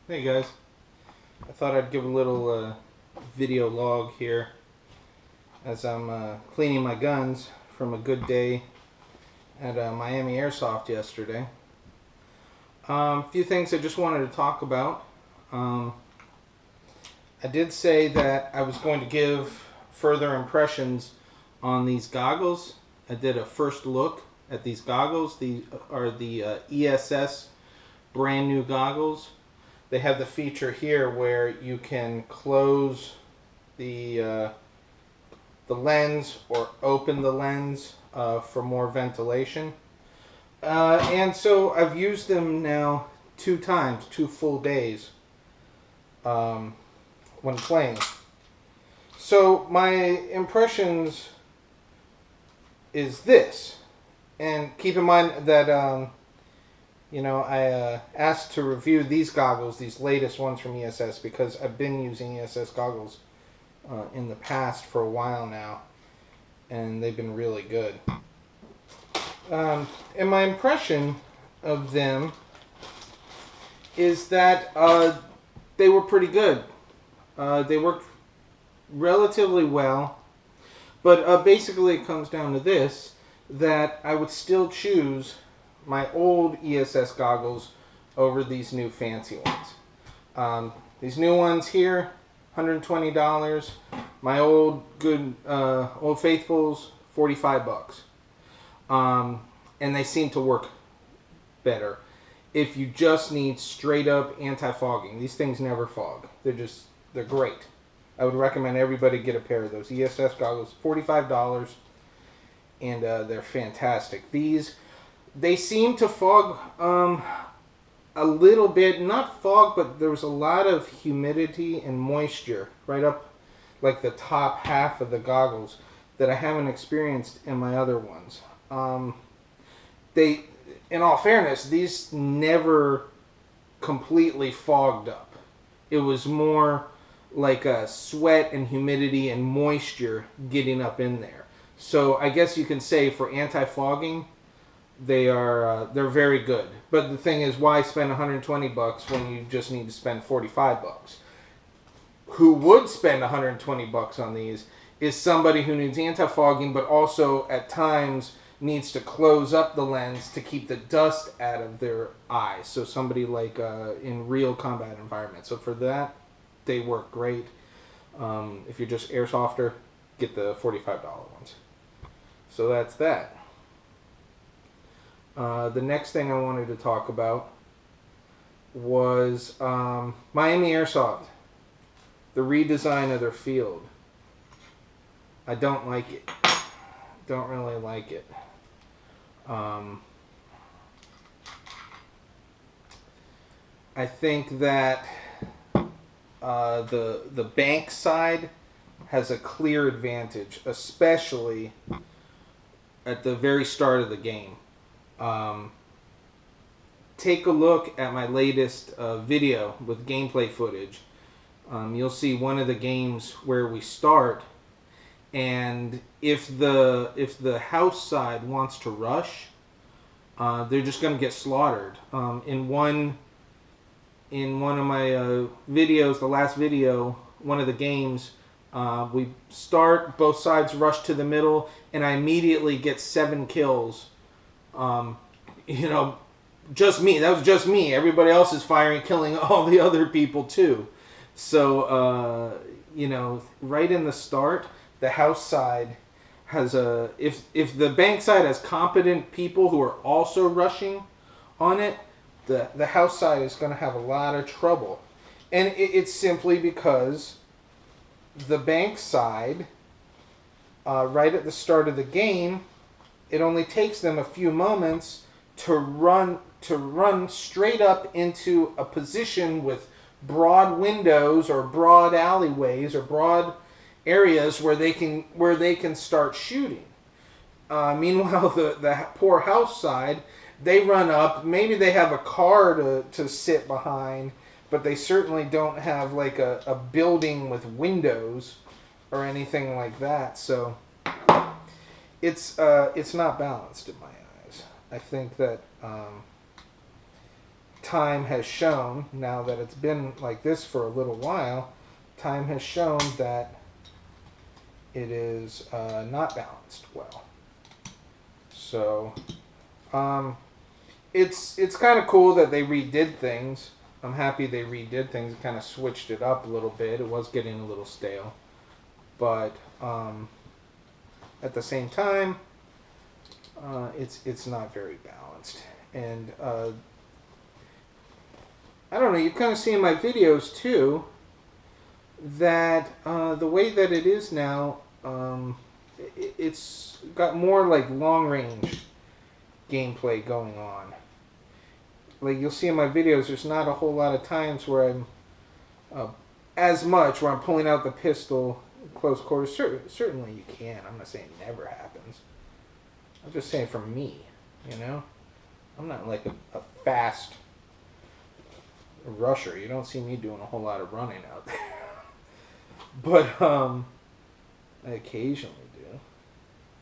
Hey guys, I thought I'd give a little video log here as I'm cleaning my guns from a good day at Miami Airsoft yesterday. A few things I just wanted to talk about. I did say that I was going to give further impressions on these goggles. I did a first look at these goggles. These are the ESS brand new goggles. They have the feature here where you can close the lens or open the lens for more ventilation. And so I've used them now 2 times, 2 full days when playing. So my impressions is this, and keep in mind that I asked to review these goggles, these latest ones from ESS, because I've been using ESS goggles in the past for a while now, and they've been really good. And my impression of them is that they were pretty good. They worked relatively well, but basically it comes down to this, that I would still choose my old ESS goggles over these new fancy ones. These new ones here, $120. My old good Old Faithfuls, $45. And they seem to work better if you just need straight up anti-fogging. These things never fog. They're great. I would recommend everybody get a pair of those ESS goggles. $45, and they're fantastic. They seem to fog a little bit, not fog, but there was a lot of humidity and moisture right up like the top half of the goggles that I haven't experienced in my other ones. In all fairness, these never completely fogged up. It was more like a sweat and humidity and moisture getting up in there. So I guess you can say for anti-fogging, they're very good. But the thing is, why spend $120 when you just need to spend $45? Who would spend $120 on these is somebody who needs anti-fogging, but also at times needs to close up the lens to keep the dust out of their eyes. So somebody like in real combat environments. So for that, they work great. If you're just airsofter, get the $45 ones. So that's that. The next thing I wanted to talk about was Miami Airsoft, the redesign of their field. I don't like it. Don't really like it. I think that the bank side has a clear advantage, especially at the very start of the game. Take a look at my latest video with gameplay footage. You'll see one of the games where we start, and if the house side wants to rush, they're just going to get slaughtered. In one of my videos, the last video, one of the games, we start, both sides rush to the middle, and I immediately get 7 kills. Just me. That was just me. Everybody else is firing, killing all the other people too. So, right in the start, the house side has if the bank side has competent people who are also rushing on it, the house side is going to have a lot of trouble. And it's simply because the bank side, right at the start of the game, it only takes them a few moments to run straight up into a position with broad windows or broad alleyways or broad areas where they can start shooting. Meanwhile, the poor house side, they run up. Maybe they have a car to sit behind, but they certainly don't have like a building with windows or anything like that. So it's not balanced in my eyes. I think that time has shown, now that it's been like this for a little while, time has shown that it is not balanced well. So it's kind of cool that they redid things. I'm happy they redid things, kind of switched it up a little bit. It was getting a little stale, but at the same time, it's not very balanced. And I don't know, you kind of see in my videos too that the way that it is now, it's got more like long range gameplay going on. Like you'll see in my videos, there's not a whole lot of times where I'm as much where I'm pulling out the pistol close quarters. Certainly you can. I'm not saying it never happens. I'm just saying for me, you know, I'm not like a fast rusher. You don't see me doing a whole lot of running out there. But I occasionally do.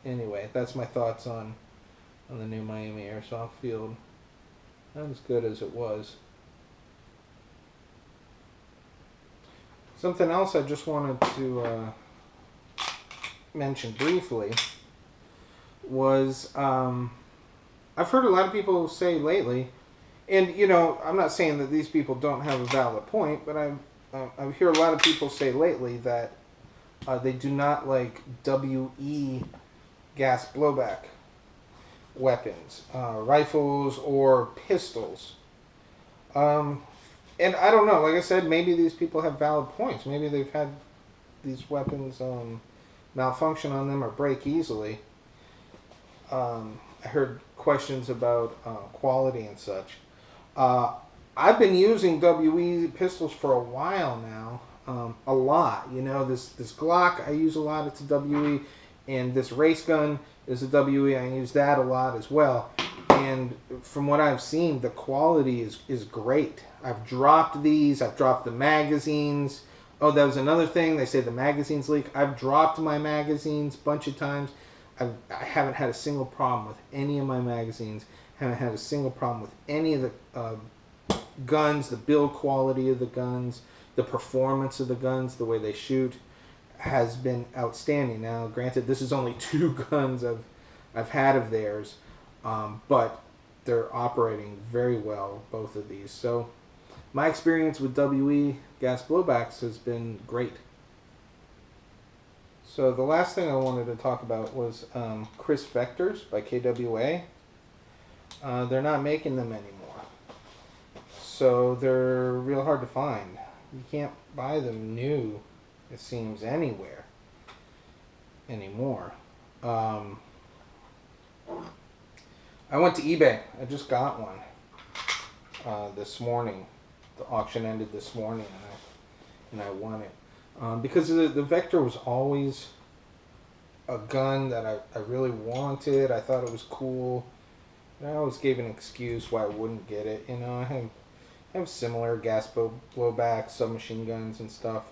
Anyway, that's my thoughts on the new Miami Airsoft field. Not as good as it was. Something else I just wanted to mention briefly was I've heard a lot of people say lately, and you know, I'm not saying that these people don't have a valid point, but I hear a lot of people say lately that they do not like WE gas blowback weapons, rifles or pistols. And I don't know, like I said, maybe these people have valid points. Maybe they've had these weapons malfunction on them or break easily. I heard questions about quality and such. I've been using WE pistols for a while now, a lot. You know, this Glock I use a lot, it's a WE, and this race gun is a WE, I use that a lot as well. And from what I've seen, the quality is great. I've dropped these, I've dropped the magazines. Oh, that was another thing, they say the magazines leak. I've dropped my magazines a bunch of times. I haven't had a single problem with any of my magazines. Haven't had a single problem with any of the guns, the build quality of the guns, the performance of the guns, the way they shoot has been outstanding. Now, granted, this is only 2 guns I've had of theirs, but they're operating very well, both of these. So my experience with WE gas blowbacks has been great. So the last thing I wanted to talk about was Kriss Vectors by KWA. They're not making them anymore. So they're real hard to find. You can't buy them new, it seems, anywhere anymore. I went to eBay. I just got one this morning. The auction ended this morning, and I won it. Because the Vector was always a gun that I really wanted. I thought it was cool. And I always gave an excuse why I wouldn't get it. You know, I have similar gas blowback, submachine guns and stuff.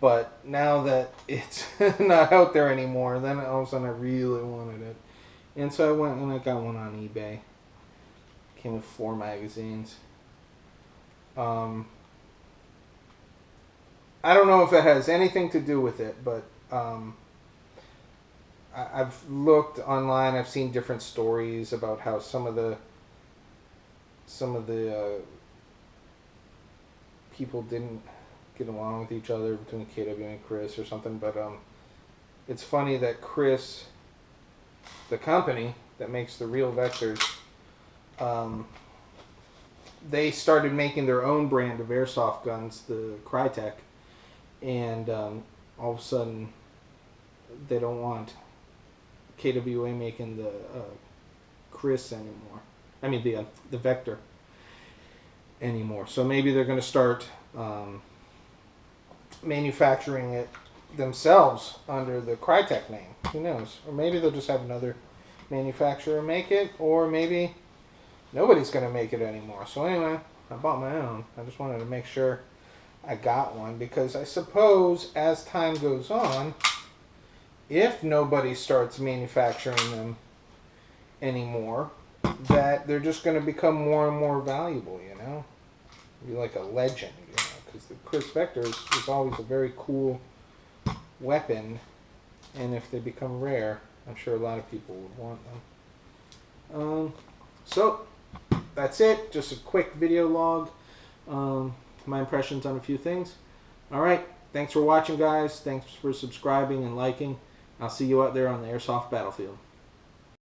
But now that it's not out there anymore, then all of a sudden I really wanted it. And so I went and I got one on eBay. Came with 4 magazines. I don't know if it has anything to do with it, but I've looked online. I've seen different stories about how some of the people didn't get along with each other between KWA and Kriss or something. But it's funny that Kriss, the company that makes the real Vectors, they started making their own brand of airsoft guns, the Crytek, and all of a sudden they don't want KWA making the Kriss anymore. I mean the Vector anymore. So maybe they're going to start manufacturing it themselves under the Crytek name. Who knows? Or maybe they'll just have another manufacturer make it, or maybe nobody's going to make it anymore. So anyway, I bought my own. I just wanted to make sure I got one, because I suppose as time goes on, if nobody starts manufacturing them anymore, that they're just going to become more and more valuable, you know? Be like a legend, you know, because the Kriss Vector is always a very cool weapon, and if they become rare, I'm sure a lot of people would want them. So, that's it. Just a quick video log. My impressions on a few things. Alright, thanks for watching, guys. Thanks for subscribing and liking. I'll see you out there on the airsoft battlefield.